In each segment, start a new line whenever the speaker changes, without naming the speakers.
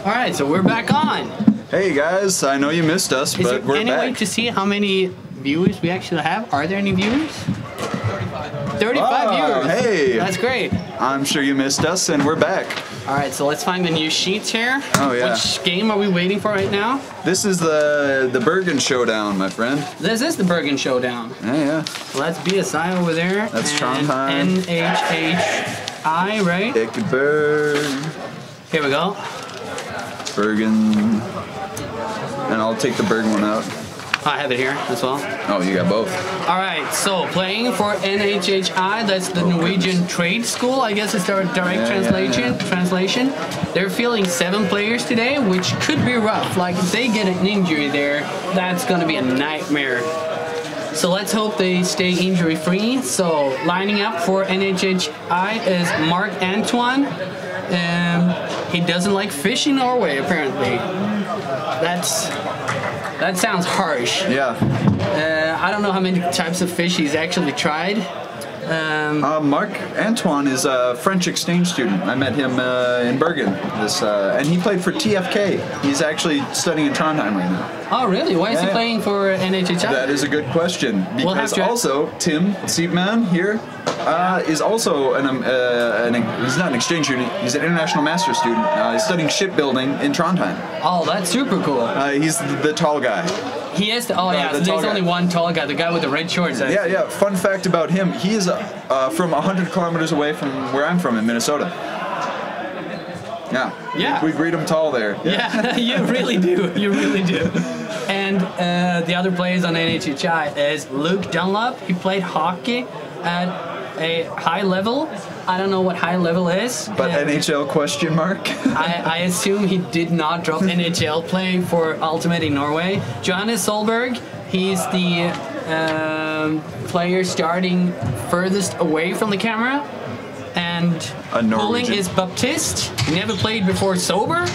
All right, so we're back on.
Hey guys, I know you missed us, but we're back.
Is there any way to see how many viewers we actually have? Are there any viewers? 35 viewers.
Hey.
That's great.
I'm sure you missed us, and we're back.
All right, so let's find the new sheets here.
Oh yeah.
Which game are we waiting for right now?
This is the Bergen showdown, my friend.
This is the Bergen showdown.
Yeah.
So that's BSI over there.
That's Trondheim.
NHHI, right?
Bergen.
Here we go.
Bergen. And I'll take the Bergen one out.
I have it here as well.
Oh, you got both.
All right, so playing for NHHI, that's the Norwegian Trade School. I guess it's their direct translation. They're fielding 7 players today, which could be rough. Like, if they get an injury there, that's going to be a nightmare. So let's hope they stay injury-free. So lining up for NHHI is Mark Antoine. He doesn't like fish in Norway, apparently. That sounds harsh.
Yeah.
I don't know how many types of fish he's actually tried.
Mark Antoine is a French exchange student. I met him in Bergen. And he played for TFK. He's actually studying in Trondheim right now.
Oh, really? Why is he playing for NHHI?
That is a good question. Because also, Tim Siepman here is also he's not an exchange student, he's an international master's student. He's studying shipbuilding in Trondheim.
Oh, that's super cool.
He's the tall guy.
He is. So there's only one tall guy, the guy with the red shorts.
Yeah. Fun fact about him: he is from 100 kilometers away from where I'm from in Minnesota. Yeah. We breed him tall there.
Yeah, you really do. You really do. And the other players on NHHI is Luke Dunlop. He played hockey at a high level. I don't know what high level is.
But NHL question mark?
I assume he did not drop NHL playing for Ultimate in Norway. Johannes Solberg, he's the player starting furthest away from the camera. And pulling is Baptiste. He never played before sober.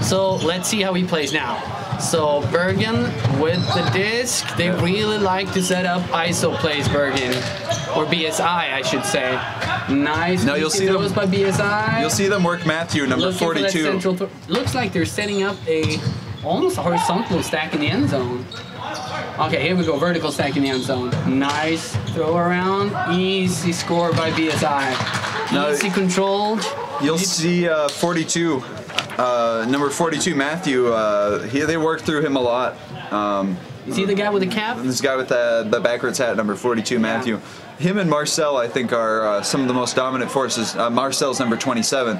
So let's see how he plays now. So Bergen with the disc. They really like to set up ISO plays, Bergen. Or BSI, I should say. Nice.
Now you'll see them
by BSI.
You'll see them work Matthew, number 42.
Looks like they're setting up a almost horizontal stack in the end zone. Okay, here we go. Vertical stack in the end zone. Nice throw around. Easy score by BSI.
Now,
easy controlled.
You'll see 42. Number 42, Matthew. They work through him a lot.
You see the guy with the cap?
This guy with the backwards hat, number 42, Matthew.
Yeah.
Him and Marcel, I think, are some of the most dominant forces. Marcel's number 27.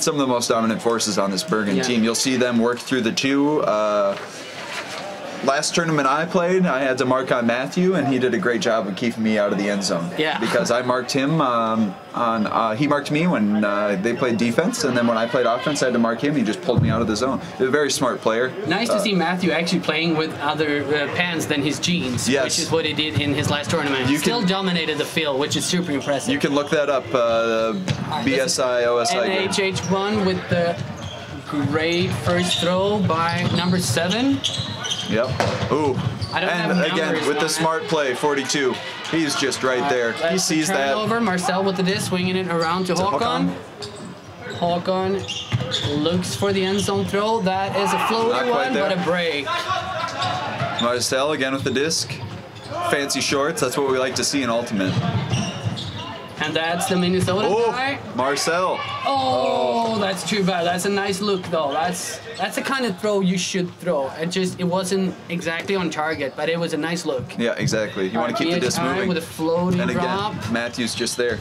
Some of the most dominant forces on this Bergen team. You'll see them work through the two. Last tournament I played, I had to mark on Matthew, and he did a great job of keeping me out of the end zone.
Yeah.
Because I marked him he marked me when they played defense, and then when I played offense, I had to mark him. He just pulled me out of the zone. He's a very smart player.
Nice to see Matthew actually playing with other pants than his jeans, which is what he did in his last tournament. He still dominated the field, which is super impressive.
You can look that up, BSI, OSI.
NHH1 with the great first throw by number 7.
Yep. Ooh.
And
again, with the smart play, 42. He's just right there. He sees that.
Over. Marcel with the disc, swinging it around to Håkon. Håkon looks for the end zone throw. That is a floaty one, but a break.
Marcel again with the disc. Fancy shorts. That's what we like to see in Ultimate.
And that's the Minnesota guy.
Marcel.
Oh, that's too bad. That's a nice look, though. That's the kind of throw you should throw. It wasn't exactly on target, but it was a nice look.
Yeah, exactly. You want to keep the disc moving.
With a floating
and again,
drop.
Matthew's just there.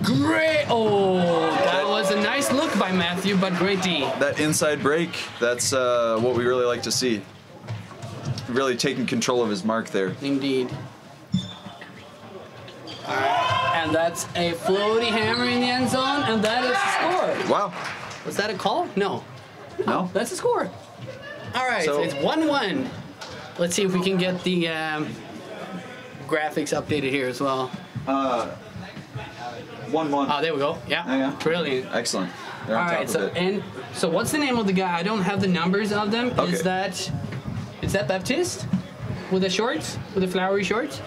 Great. Oh, that was a nice look by Matthew, but great D.
That inside break, that's what we really like to see. Really taking control of his mark there.
Indeed. All right. And that's a floaty hammer in the end zone, and that is the score.
Wow.
Was that a call? No.
No.
That's the score. All right, so it's 1-1. Let's see if we can get the graphics updated here as well.
1-1.
Oh, there we go. Yeah. Brilliant.
Excellent.
All right, so what's the name of the guy? I don't have the numbers of them. Okay. Is that Baptiste? With the shorts? With the flowery shorts?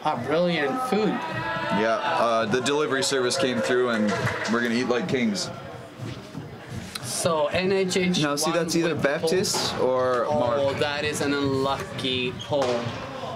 Ah, brilliant food.
Yeah, the delivery service came through and we're gonna eat like kings.
So NHH.
Now see, that's either Baptist or Mark.
Oh, that is an unlucky pole.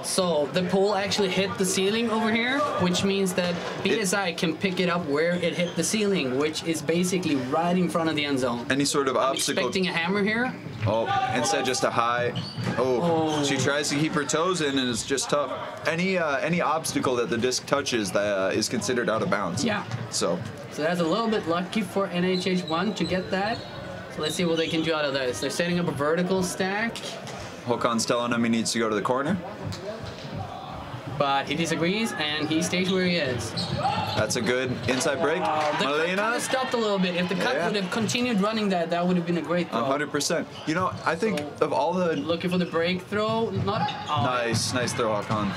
So the pole actually hit the ceiling over here, which means that BSI can pick it up where it hit the ceiling, which is basically right in front of the end zone.
Any sort of obstacle.
Expecting a hammer here.
Oh, instead just a high. Oh, she tries to keep her toes in, and it's just tough. Any obstacle that the disc touches is considered out of bounds.
Yeah.
So
that's a little bit lucky for NHH1 to get that. So let's see what they can do out of this. They're setting up a vertical stack.
Håkon's telling him he needs to go to the corner.
But he disagrees, and he stays where he is.
That's a good inside break.
The cut kind of stopped a little bit. If the cut would have continued running that would have been a great throw.
100%. You know, I think of all the...
Looking for the break throw.
Nice throw, Håkon.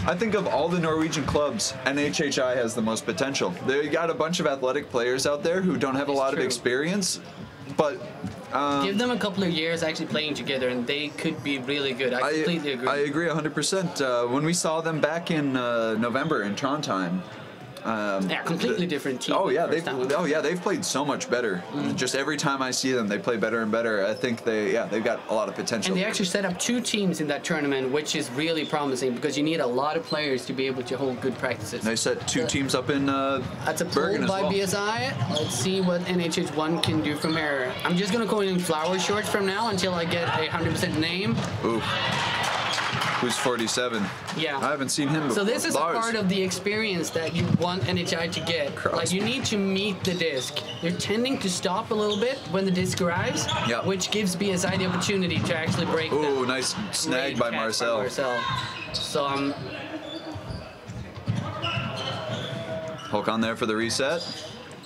I think of all the Norwegian clubs, NHHI has the most potential. They got a bunch of athletic players out there who don't have a lot of experience, but...
give them a couple of years actually playing together, and they could be really good. I completely agree.
I agree 100%. When we saw them back in November in Trondheim,
completely different team.
They've played so much better. Just every time I see them, they play better and better. I think they've got a lot of potential.
And they actually set up 2 teams in that tournament, which is really promising because you need a lot of players to be able to hold good practices.
They set 2 teams up in
that's a
Bergen
pull by
as well.
BSI. Let's see what NHH1 can do from here. I'm just gonna go in flower shorts from now until I get a 100% name.
Ooh. Who's 47?
Yeah.
I haven't seen him before.
So this is a part of the experience that you want NHI to get. Like, you need to meet the disc. You're tending to stop a little bit when the disc arrives, which gives BSI the opportunity to actually break them.
Ooh, nice snag by Marcel.
So
Håkon there for the reset.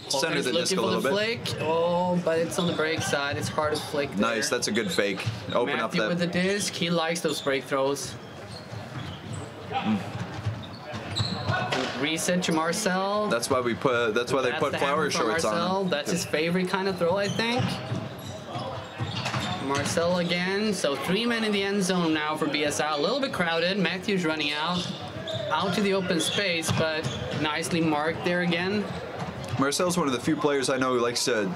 Center the disc a little bit.
Flick. Oh, but it's on the break side. It's hard to flick there.
Nice, that's a good fake. Open
Matthew
up that.
with the disc. He likes those break throws. Reset to Marcel.
That's why they put flower shorts on him.
That's his favorite kind of throw, I think. Marcel again. So 3 men in the end zone now for BSI. A little bit crowded. Matthew's running out to the open space, but nicely marked there again.
Marcel's one of the few players I know who likes to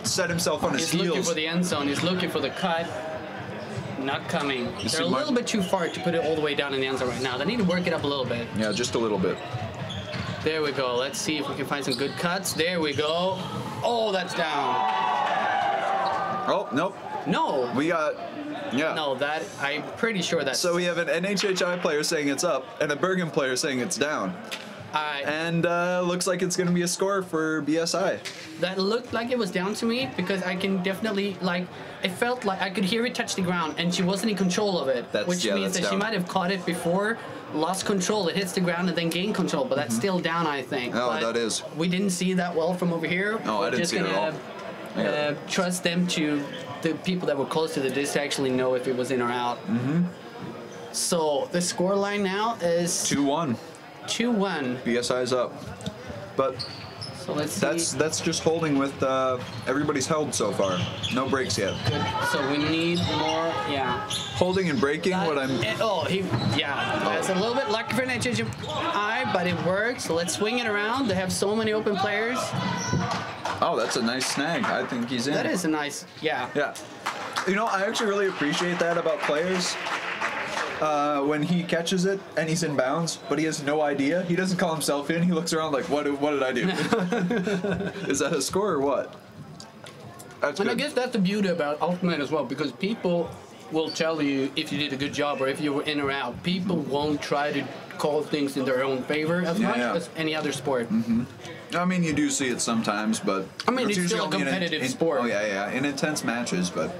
set himself on his heels.
He's looking for the end zone. He's looking for the cut. Not coming. They're a little bit too far to put it all the way down in the end zone right now. They need to work it up a little bit.
Yeah, just a little bit.
There we go. Let's see if we can find some good cuts. There we go. Oh, that's down.
Oh, nope.
No.
We got... Yeah.
No, I'm pretty sure that's...
So we have an NHHI player saying it's up and a Bergen player saying it's down. And looks like it's going to be a score for BSI.
That looked like it was down to me because I can definitely, it felt like I could hear it touch the ground and she wasn't in control of it. Which means that she might have caught it before, lost control, it hits the ground and then gained control, but that's still down, I think.
Oh,
but
that is.
We didn't see that well from over here.
No, I didn't see it at all.
Trust them the people that were close to the disc to actually know if it was in or out. So the score line now is
2-1.
2-1.
BSI's up. But
so let's see.
That's just holding with everybody's held so far. No breaks yet.
Good. So we need more,
Holding and breaking what I'm...
That's a little bit lucky for NHHI, but it works. So let's swing it around. They have so many open players.
Oh, that's a nice snag. I think he's in.
That is a nice,
Yeah. You know, I actually really appreciate that about players. When he catches it and he's in bounds, but he has no idea. He doesn't call himself in. He looks around like, what did I do? Is that a score or what? That's good.
I guess that's the beauty about Ultimate as well, because people will tell you if you did a good job or if you were in or out. People won't try to call things in their own favor as much as any other sport.
I mean, you do see it sometimes, but...
I mean, it's still a competitive sport.
Oh, yeah. In intense matches, but...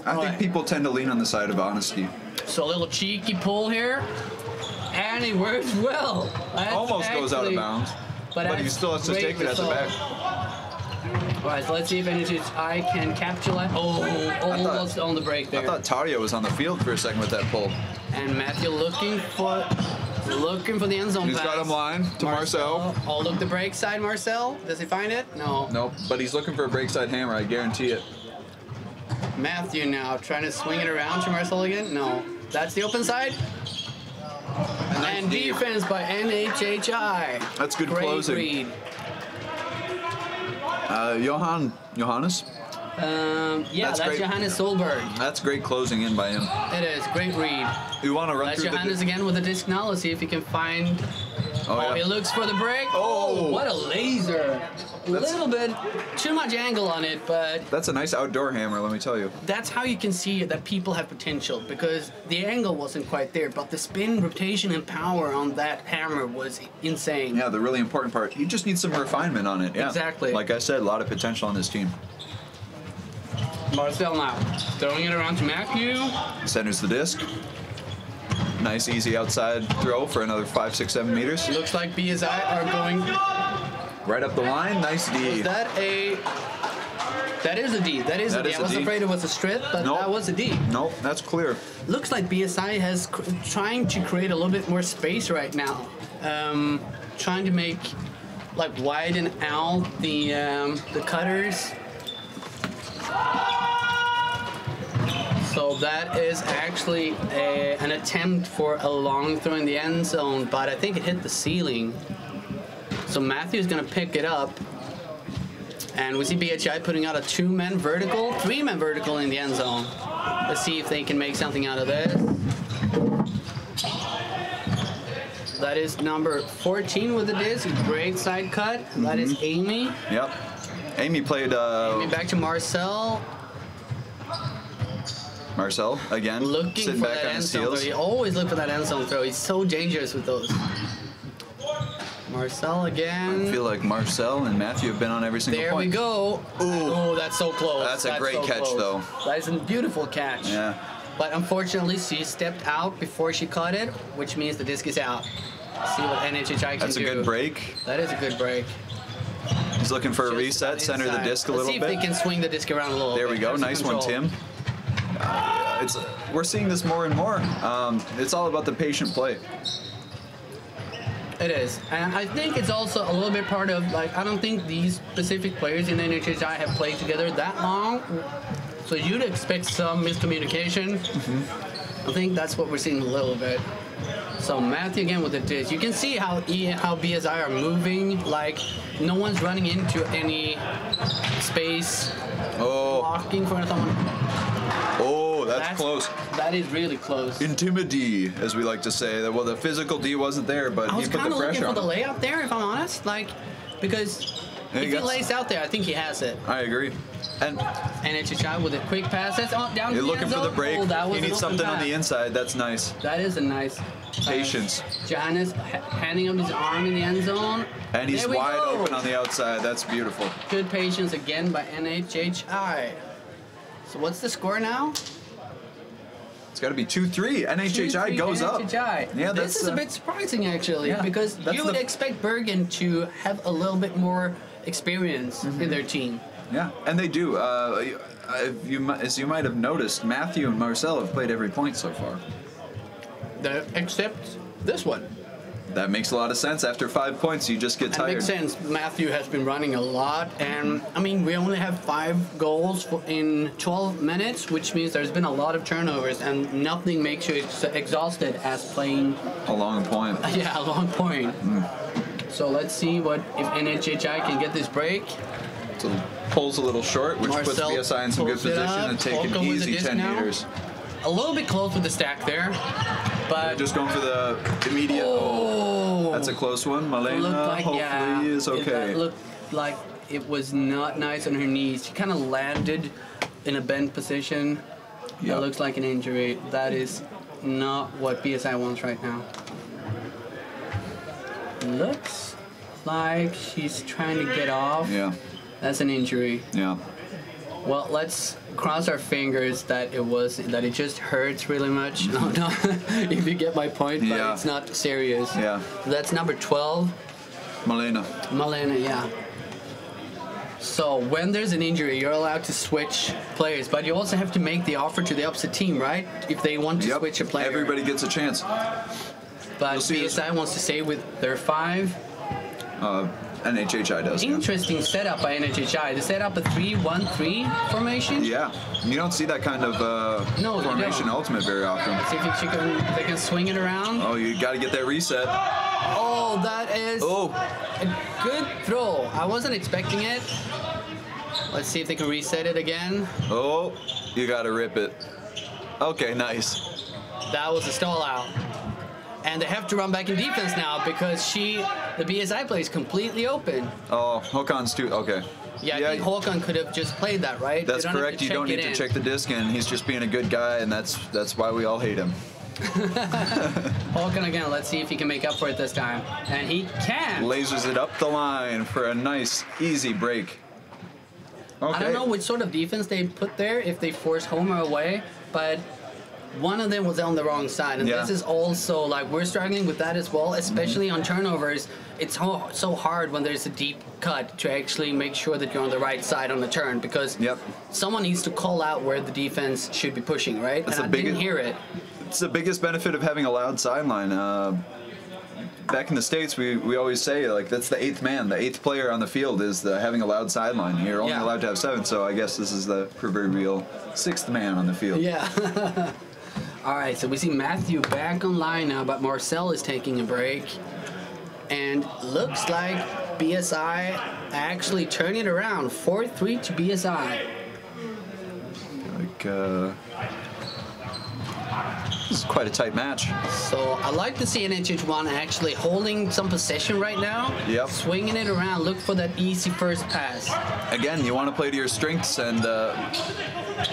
I think people tend to lean on the side of honesty.
So a little cheeky pull here, and it works well.
Almost goes out of bounds, but he still has to take it at the back.
All right, so let's see if NHI can capitalize. Almost on the break there.
I thought Tario was on the field for a second with that pull.
And Matthew looking for the end zone.
He's got him line to Marcel.
Oh, look, the break side, Marcel. Does he find it? No.
Nope, but he's looking for a break side hammer, I guarantee it.
Matthew now trying to swing it around to Marcel again. No. That's the open side. And defense by NHHI.
That's good closing.
Read.
Johannes
Yeah, that's
great.
Johannes Solberg.
That's great closing in by him.
It is. Great read.
You want to run
That's
through
Johannes again with the disc now. Let's see if he can find...
Oh,
he
yeah.
looks for the break.
Oh.
What a laser. A little bit too much angle on it, but
That's a nice outdoor hammer, let me tell you.
that's how you can see that people have potential, because the angle wasn't quite there, but the spin, rotation, and power on that hammer was insane.
Yeah, the really important part. You just need some refinement on it. Yeah.
Exactly.
Like I said, a lot of potential on this team.
Marcel now throwing it around to Matthew.
Centers the disc. Nice, easy outside throw for another 5, 6, 7 meters.
Looks like BSI are going...
Right up the line. Nice D.
Is that a... That is a D. That is a D. I was afraid it was a strip, but
Nope.
that was a D.
Nope, that's clear.
Looks like BSI has trying to create a little bit more space right now. Trying to make, like, widen out the cutters. So that is actually an attempt for a long throw in the end zone, but I think it hit the ceiling. So Matthew's gonna pick it up. And we see BHI putting out a 2-man vertical, 3-man vertical in the end zone. Let's see if they can make something out of this. That is number 14 with the disc. Great side cut. That is Amy.
Yep. Amy played...
Amy back to Marcel.
Marcel, again,
Looking
sitting
for
back
that
on
end
his
zone throw.
heels.
You always look for that end zone throw. He's so dangerous with those. Marcel again.
I feel like Marcel and Matthew have been on every single
There
point.
we go.
Ooh.
Oh, that's so close.
That's a great catch,
close.
though.
That is a beautiful catch.
Yeah.
But unfortunately, she stepped out before she caught it, which means the disc is out. See what NHHI can
That's
do.
a good break.
That is a good break.
He's looking for a
Just
reset, center the
inside.
disc a
Let's
little
see
bit.
if they can swing the disc around a little
There
bit.
we go.
Have some
Nice one,
control.
Tim. We're seeing this more and more. It's all about the patient play.
It is. And I think it's also a little bit part of, like, I don't think these specific players in NHHI have played together that long. So you'd expect some miscommunication. I think that's what we're seeing a little bit. So Matthew again with the disc. You can see how BSI are moving. Like, no one's running into any space. Blocking for someone.
Oh, that's close.
That is really close.
Intimidee, as we like to say. Well, the physical D wasn't there, but
I
he
was
put
kind
the
of looking
pressure
for
on
the
him.
layup there, if I'm honest. Like, because
Yeah,
if he lays out there, I think he has it.
I agree. And
NHHI with a quick pass. That's down to
you're
the
looking
end
for the
zone.
break.
Oh, that was
He
an
needs
open
something on
pass.
the inside. That's nice.
That is a nice
Patience.
Johannes handing him his arm in the end zone.
And he's
There we
wide
go.
open on the outside. That's beautiful.
Good patience again by NHHI. So what's the score now?
It's got to be 2-3. NHHI goes up.
NHHI.
Yeah,
This
that's
is a bit surprising, actually,
yeah,
because
that's
you would
the-
expect Bergen to have a little bit more experience in their team.
Yeah, and they do. As you might have noticed, Matthew and Marcel have played every point so far.
Except this one.
That makes a lot of sense. After 5 points, you just get
That
tired.
makes sense. Matthew has been running a lot, and I mean, we only have 5 goals in 12 minutes, which means there's been a lot of turnovers, and nothing makes you exhausted as playing.
A long point.
Yeah, a long point. So let's see if NHHI can get this break.
So pulls a little short, which
Marcel
puts BSI in some good
pulls it
position
up.
and take an
Volko with the
easy
disc
10
now.
meters.
A little bit close with the stack there, but
Just going for the immediate. Oh, that's a close one. Malena hopefully is okay.
That looked like it was not nice on her knees. She kind of landed in a bent position.
Yep.
That looks like an injury. That is not what BSI wants right now. Looks like she's trying to get off.
Yeah.
That's an injury.
Yeah.
Well, let's cross our fingers that it just hurts really much. No, if you get my point, but
Yeah.
it's not serious.
Yeah.
That's number 12.
Malena.
Malena, yeah. So when there's an injury, you're allowed to switch players, but you also have to make the offer to the opposite team, right? If they want to
Yep.
switch a player.
Everybody gets a chance.
But
You'll see
BSI wants to stay with their 5.
NHHI does. Yeah.
Interesting setup by NHHI. They set up a 3-1-3 formation.
Yeah. You don't see that kind of
No, you
formation
don't.
ultimate very often.
See if they can swing it around.
Oh, you got to get that reset.
Oh, that is
Oh.
a good throw. I wasn't expecting it. Let's see if they can reset it again.
Oh, you gotta rip it. Okay, nice.
That was a stall out. And they have to run back in defense now because the BSI play is completely open.
Oh, Håkon's too, okay.
Yeah, I think Håkon could have just played that, right?
That's correct. You don't need to check the disc in. He's just being a good guy, and that's why we all hate him.
Håkon again. Let's see if he can make up for it this time. And he can.
Lasers it up the line for a nice, easy break. Okay.
I don't know which sort of defense they put there, if they force home or away, but one of them was on the wrong side. And this is also, like, we're struggling with that as well, especially on turnovers. It's so hard when there's a deep cut to actually make sure that you're on the right side on the turn, because someone needs to call out where the defense should be pushing, right? And I didn't hear it.
It's the biggest benefit of having a loud sideline. Back in the States, we always say, like, that's the 8th man. The 8th player on the field is having a loud sideline. You're only allowed to have 7, so I guess this is the proverbial 6th man on the field.
Yeah. All right, so we see Matthew back online now, but Marcel is taking a break. And looks like BSI actually turning it around. 4-3 to BSI.
This is quite a tight match.
So I like to see NHH1 actually holding some possession right now.
Yep.
Swinging it around, look for that easy first pass.
Again, you want to play to your strengths, and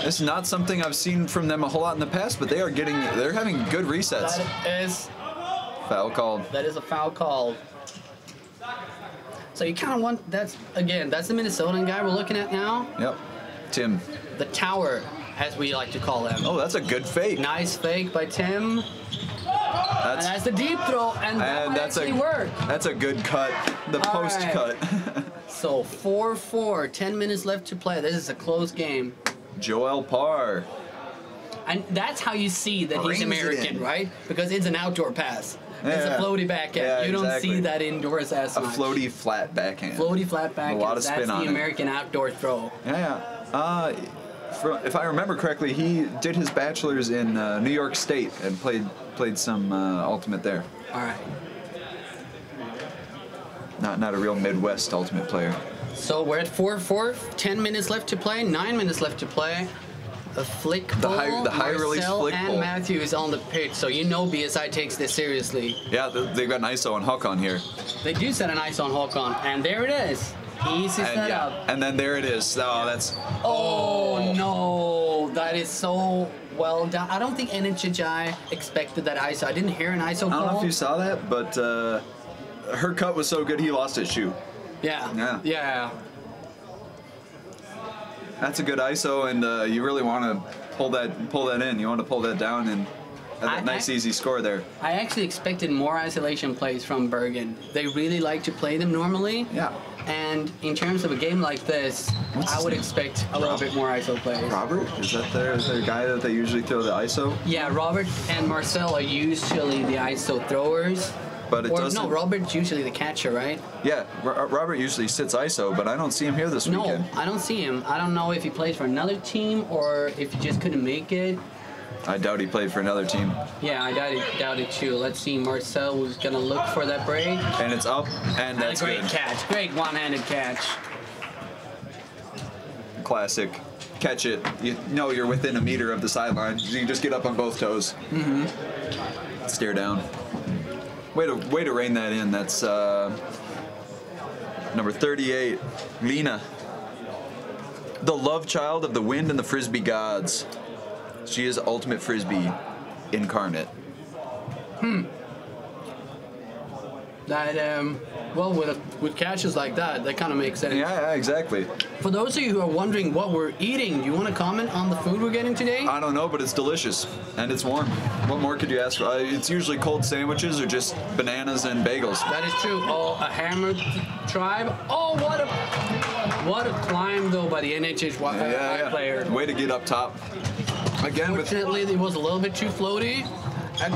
it's not something I've seen from them a whole lot in the past, but they're having good resets.
That is
foul called.
That is a foul called. So you kind of want, that's the Minnesotan guy we're looking at now.
Yep. Tim.
The tower, as we like to call him.
Oh, that's a good fake.
Nice fake by Tim. And that's the deep throw, and that actually worked.
That's a good cut. The post cut.
So 4-4, 10 minutes left to play. This is a close game.
Joel Parr.
And that's how you see that he's American, right? Because it's an outdoor pass. It's a floaty backhand.
Yeah,
you don't see that indoors as much.
A floaty flat backhand.
Floaty flat backhand.
A lot of spin
that's
on
the American outdoor throw.
Yeah. If I remember correctly, he did his bachelor's in New York State and played some ultimate there.
All right.
Not a real Midwest ultimate player.
So we're at 4-4. 10 minutes left to play. 9 minutes left to play. A flick ball.
The high release flick
and
ball.
Matthew is on the pitch, so you know BSI takes this seriously.
Yeah, they've got an ISO on Håkon here.
They do set an ISO on Håkon, and there it is. Easy setup.
And then there it is. Oh, that's...
Oh, no. That is so well done. I don't think NHI expected that ISO. I didn't hear an ISO call.
I don't know if you saw that, but her cut was so good he lost his shoe.
Yeah.
That's a good ISO, and you really want to pull that in. You want to pull that down and have that nice, easy score there.
I actually expected more isolation plays from Bergen. They really like to play them normally.
Yeah.
And in terms of a game like this, I would expect a little bit more ISO plays.
Robert? Is that their guy that they usually throw the ISO?
Yeah, Robert and Marcel are usually the ISO throwers.
But it doesn't...
No, Robert's usually the catcher, right?
Yeah, Robert usually sits ISO, but I don't see him here this weekend.
No, I don't see him. I don't know if he plays for another team or if he just couldn't make it.
I doubt he played for another team.
Yeah, I doubt it too. Let's see, Marcel was going to look for that break.
And it's up, and that's
good.
Great
catch. Great one-handed catch.
Classic. Catch it. You know you're within a meter of the sideline. You just get up on both toes. Mm-hmm. Stare down. Way to rein that in. That's number 38, Lena. The love child of the wind and the frisbee gods. She is ultimate frisbee incarnate.
That, well, with catches like that kind of makes sense.
Yeah, exactly.
For those of you who are wondering what we're eating, do you want to comment on the food we're getting today?
I don't know, but it's delicious, and it's warm. What more could you ask for? It's usually cold sandwiches or just bananas and bagels.
That is true. Oh, a hammered tribe. Oh, what a climb, though, by the NHH player.
Way to get up top. Again,
unfortunately, it was a little bit too floaty. And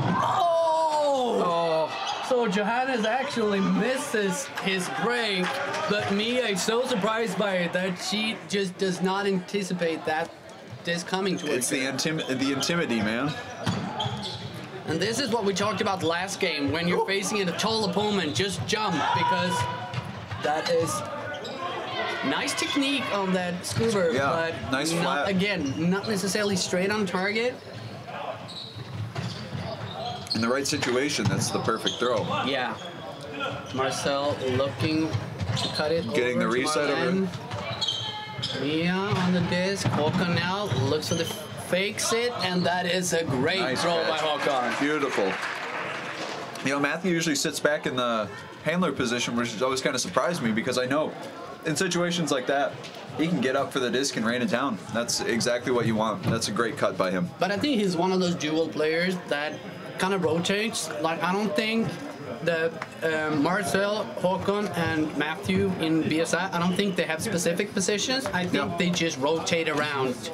so Johannes actually misses his break, but Mia is so surprised by it that she just does not anticipate this coming to her.
It's the intimity, man.
And this is what we talked about last game. When you're facing a tall opponent, just jump, because that is Nice technique on that scuba, but
nice flat.
Again, not necessarily straight on target.
In the right situation, that's the perfect throw.
Yeah. Marcel looking to cut it.
Getting
over
the reset over.
Mia on the disc. Håkon now looks for the fakes it, and that is a great throw by Håkon.
Beautiful. You know, Matthew usually sits back in the handler position, which has always kind of surprised me because I know in situations like that, he can get up for the disc and rain it down. That's exactly what you want. That's a great cut by him.
But I think he's one of those dual players that kind of rotates. Like, I don't think the Marcel, Håkon, and Matthew in BSI, I don't think they have specific positions. I think they just rotate around.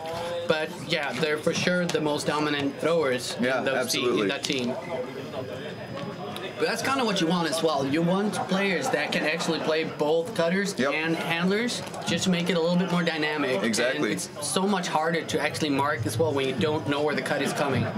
But yeah, they're for sure the most dominant throwers in that team. But that's kind of what you want as well. You want players that can actually play both cutters and handlers, just to make it a little bit more dynamic.
Exactly.
And it's so much harder to actually mark as well when you don't know where the cut is coming. All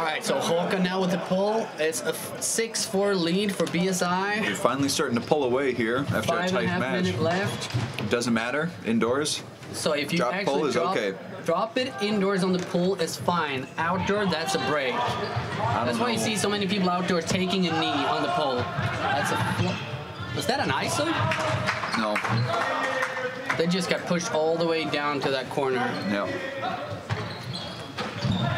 right, so Håkon now with the pull. It's a 6-4 lead for BSI.
You're finally starting to pull away here after a tight match.
5.5 minutes left.
Doesn't matter, indoors.
So if you
drop
actually
pull is okay.
Drop it indoors on the pool is fine. Outdoor, that's a break. That's why you see so many people outdoors taking a knee on the pole. That's a. Was that an ISO?
No.
They just got pushed all the way down to that corner.
Yeah.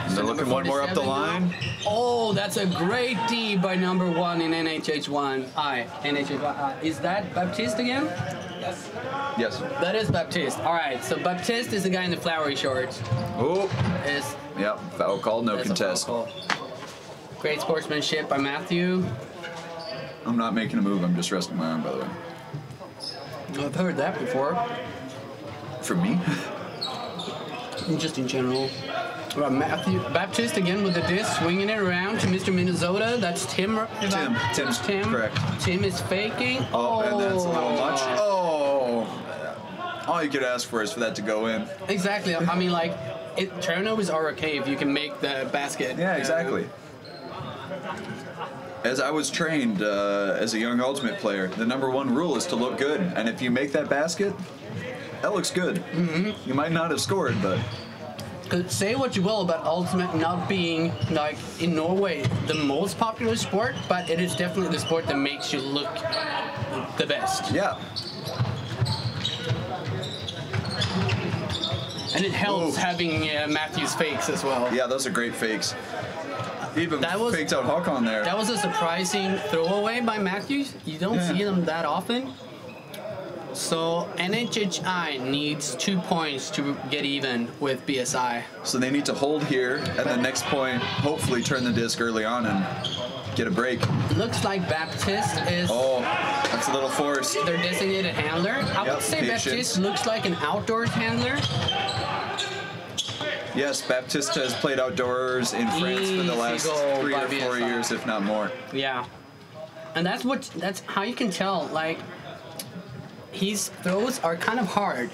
They're looking one more up the line.
Now. Oh, that's a great D by number 1 in NHH1. NHH1. Is that Baptiste again? Yes.
Yes.
That is Baptiste. All right, so Baptiste is the guy in the flowery shorts.
Oh.
Yep,
foul call, no contest.
Foul call. Great sportsmanship by Matthew.
I'm not making a move, I'm just resting my arm, by the way.
I've heard that before.
From me?
Just in general. Well, Matthew Baptiste again with the disc, swinging it around to Mr. Minnesota. That's Tim.
Tim's correct.
Tim is faking.
Oh, and that's a little much. Oh. All you could ask for is for that to go in.
Exactly. I mean, like, turnovers are okay if you can make the basket.
Yeah, exactly. As I was trained as a young ultimate player, the #1 rule is to look good. And if you make that basket, that looks good. Mm-hmm. You might not have scored, but...
Say what you will about Ultimate not being, like, in Norway, the most popular sport, but it is definitely the sport that makes you look the best.
Yeah.
And it helps having Matthew's fakes as well.
Yeah, those are great fakes. Even faked out Håkon there.
That was a surprising throwaway by Matthews. You don't see them that often. So NHHI needs 2 points to get even with BSI.
So they need to hold here, and the next point, hopefully turn the disc early on and get a break.
Looks like Baptiste is...
Oh, that's a little forced.
Their designated handler. I would say Baptiste looks like an outdoors handler.
Yes, Baptiste has played outdoors in France for the last 3 or 4 years, if not more.
Yeah. And that's how you can tell, like... His throws are kind of hard,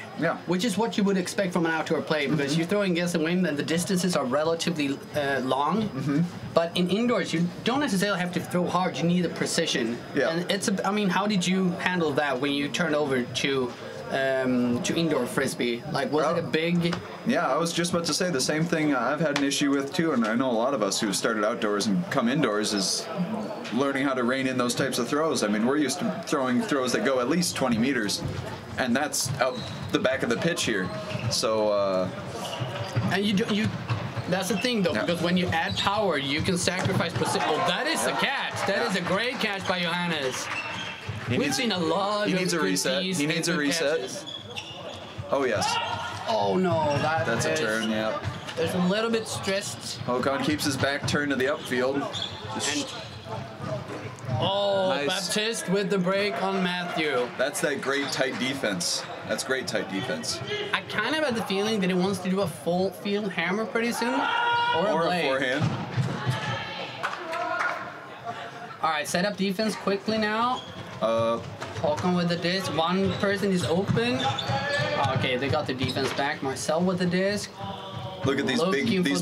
which is what you would expect from an outdoor play because you're throwing against the wind and the distances are relatively long. Mm-hmm. But in indoors, you don't necessarily have to throw hard. You need the precision. Yeah. And I mean, how did you handle that when you turn over to indoor frisbee? Like, was it a big...
Yeah, I was just about to say the same thing I've had an issue with too, and I know a lot of us who started outdoors and come indoors is learning how to rein in those types of throws. I mean, we're used to throwing throws that go at least 20 meters, and that's out the back of the pitch here. So...
And you that's the thing, though, because when you add power, you can sacrifice position. Oh, that is a catch. That is a great catch by Johannes. We've seen a lot of...
He needs a reset. He needs a reset.
Catches.
Oh, yes.
Oh, no.
That's a turn, yeah.
There's a little bit stressed.
Håkon keeps his back turned to the upfield.
Nice. Baptiste with the break on Matthew.
That's that great tight defense. That's great tight defense.
I kind of had the feeling that he wants to do a full field hammer pretty soon. Or a forehand. All right, set up defense quickly now. Håkon with the disc. One person is open. Okay, they got the defense back. Marcel with the disc.
Look at these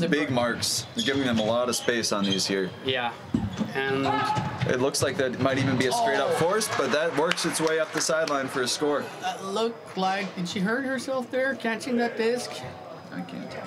big marks. They're giving them a lot of space on these here.
Yeah, and
It looks like that might even be a straight up forced, but that works its way up the sideline for a score.
That looked like, did she hurt herself there catching that disc?
I can't tell.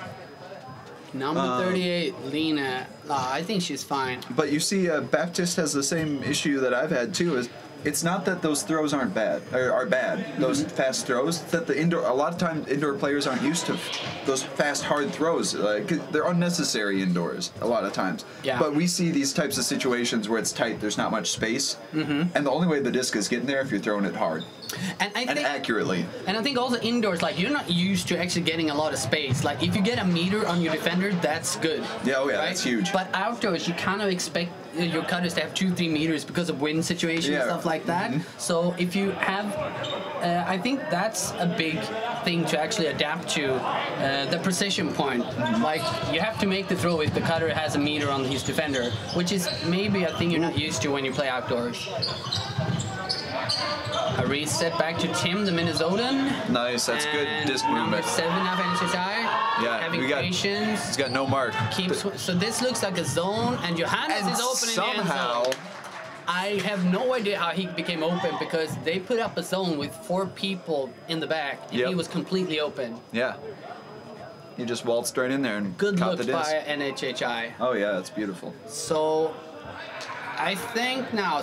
Number 38, Lena. I think she's fine.
But you see, Baptiste has the same issue that I've had too. Is it's not that those throws aren't bad, or are bad. Those fast throws. It's that the indoor. A lot of times, indoor players aren't used to those fast, hard throws. They're unnecessary indoors a lot of times.
Yeah.
But we see these types of situations where it's tight. There's not much space, and the only way the disc is getting there if you're throwing it hard.
And I think,
accurately.
And I think also indoors, like, you're not used to actually getting a lot of space. Like, if you get a meter on your defender, that's good.
Yeah, oh yeah,
right?
that's huge.
But outdoors, you kind of expect your cutters to have 2-3 meters because of wind situation and stuff like that. So if you have, I think that's a big thing to actually adapt to, the precision point. Like, you have to make the throw if the cutter has a meter on his defender, which is maybe a thing you're not used to when you play outdoors. A reset back to Tim, the Minnesotan.
Nice, that's good disc movement.
Number 7 of NHSI.
Yeah,
having patience.
He's got no mark.
So this looks like a zone, and Johannes is open in the end zone. I have no idea how he became open because they put up a zone with 4 people in the back, and he was completely open.
Yeah. He just waltzed right in there and
good
caught the disc.
by NHHI.
Oh yeah, that's beautiful.
So I think now,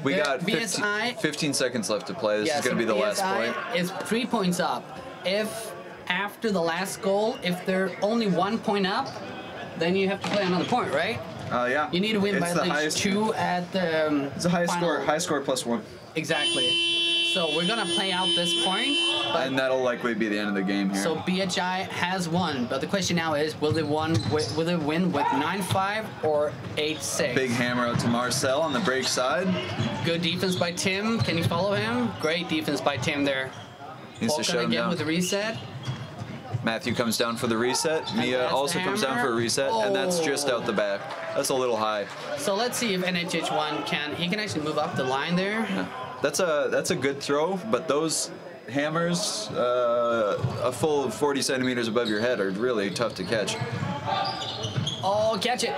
we got
BSI,
15 seconds left to play. This is going to be the last point.
Is 3 points up. If after the last goal, if they're only 1 point up, then you have to play another point, right?
Yeah.
You need to win by at least 2 at the
It's a high score. High score plus 1.
Exactly. So we're going to play out this point.
And that'll likely be the end of the game here.
So BHI has won, but the question now is, will they win with 9-5 or 8-6?
Big hammer out to Marcel on the break side.
Good defense by Tim. Can you follow him? Great defense by Tim there.
Needs to shut him
again
down.
with the reset.
Matthew comes down for the reset. Mia also comes down for a reset, and that's just out the back. That's a little high.
So let's see if NHH1 can actually move up the line there.
Yeah. That's a good throw, but those hammers, a full 40 centimeters above your head, are really tough to catch.
Oh, catch it!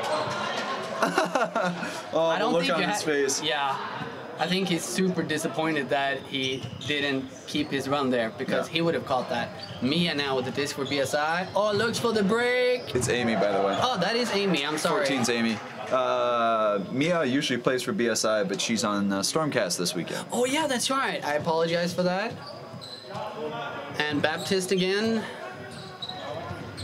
Oh, the look on his face.
Yeah. I think he's super disappointed that he didn't keep his run there because he would have caught that. Mia now with the disc for BSI. Oh, looks for the break.
It's Amy, by the way.
Oh, that is Amy. I'm sorry.
14's Amy. Mia usually plays for BSI, but she's on Stormcast this weekend.
Oh, yeah, that's right. I apologize for that. And Baptiste again.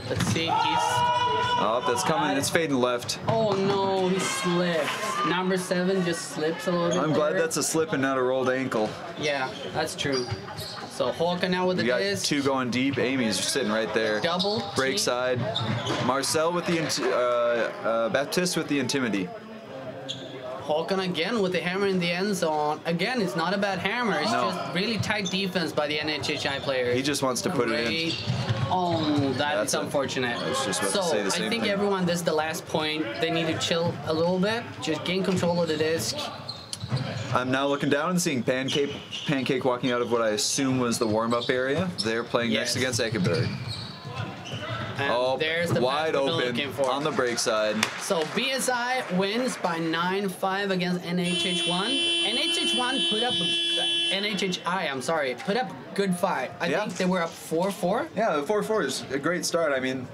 Let's see.
Oh, that's coming. It's fading left.
Oh, no. He slips. Number 7 just slips a little bit.
I'm glad that's a slip and not a rolled ankle.
Yeah, that's true. So Hawker now with the disc.
2 going deep. Amy's sitting right there.
Double.
Break side. Marcel with the Baptiste with the Intimity.
Håkon again with the hammer in the end zone. Again, it's not a bad hammer. It's just really tight defense by the NHHI players.
He just wants to put it in.
Oh, that's unfortunate.
I was just about to say the same
I think
thing.
everyone, this is the last point. They need to chill a little bit. Just gain control of the disc.
I'm now looking down and seeing Pancake walking out of what I assume was the warm-up area. They're playing next against Ekeberg.
And there's the
wide open on the break side.
So BSI wins by 9-5 against NHH1. NHH1 put up put up a good fight. I think they were up 4-4.
Yeah, the 4-4 is a great start. I mean,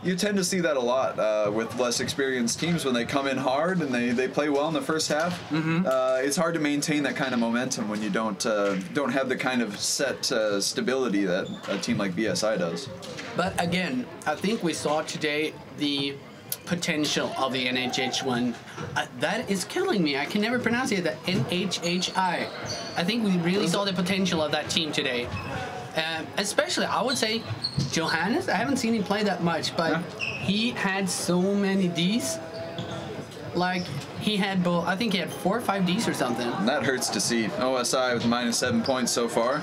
you tend to see that a lot with less experienced teams when they come in hard and they play well in the first half. It's hard to maintain that kind of momentum when you don't have the kind of set stability that a team like BSI does.
But again, I think we saw today the potential of the NHH1. That is killing me. I can never pronounce it. The NHHI. I think we really saw the potential of that team today. Especially, I would say, Johannes. I haven't seen him play that much, but he had so many Ds. Like, he had I think he had 4 or 5 Ds or something.
That hurts to see. OSI with -7 points so far.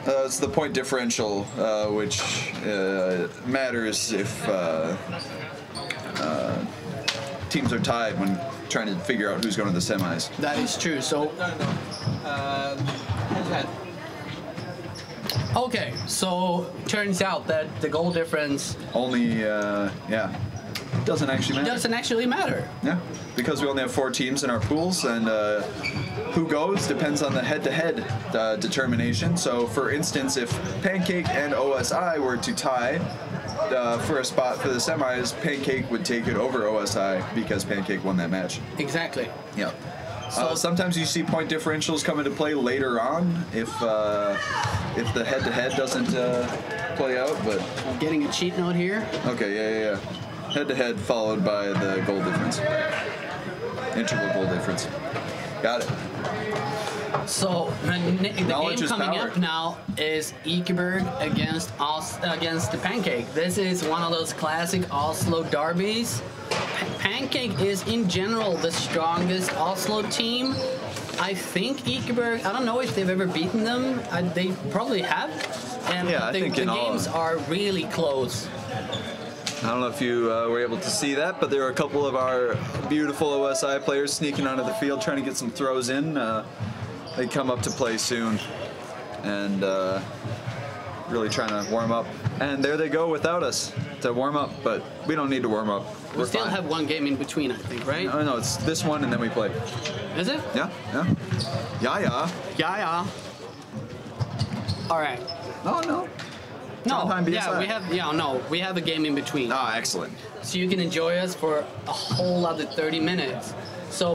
It's the point differential, which matters if teams are tied when trying to figure out who's going to the semis.
That is true. So. Okay, so turns out that the goal difference
only doesn't actually matter.
Doesn't actually matter.
Yeah, because we only have 4 teams in our pools, and who goes depends on the head-to-head determination. So, for instance, if Pancake and OSI were to tie for a spot for the semis, Pancake would take it over OSI because Pancake won that match.
Exactly.
Yeah. So sometimes you see point differentials come into play later on if the head-to-head doesn't play out. But
I'm getting a cheat note here.
Okay, yeah. Head-to-head followed by the goal difference. Interval goal difference. Got it.
So the game coming
power.
up now is Ekeberg against the Pancake. This is one of those classic Oslo derbies. Pancake is in general the strongest Oslo team. I think Ekeberg, I don't know if they've ever beaten them. They probably have. And
Yeah, I think
the
in all-
games are really close.
I don't know if you were able to see that, but there were a couple of our beautiful OSI players sneaking onto the field trying to get some throws in. They come up to play soon and really trying to warm up. And there they go without us to warm up, but we don't need to warm up.
We still
fine.
have one game in between, I think, right?
No, it's this one and then we play.
Is it?
Yeah.
Yeah. All right.
Oh, no.
No,
Trondheim BSI.
we have a game in between.
Ah, excellent.
So you can enjoy us for a whole other 30 minutes. So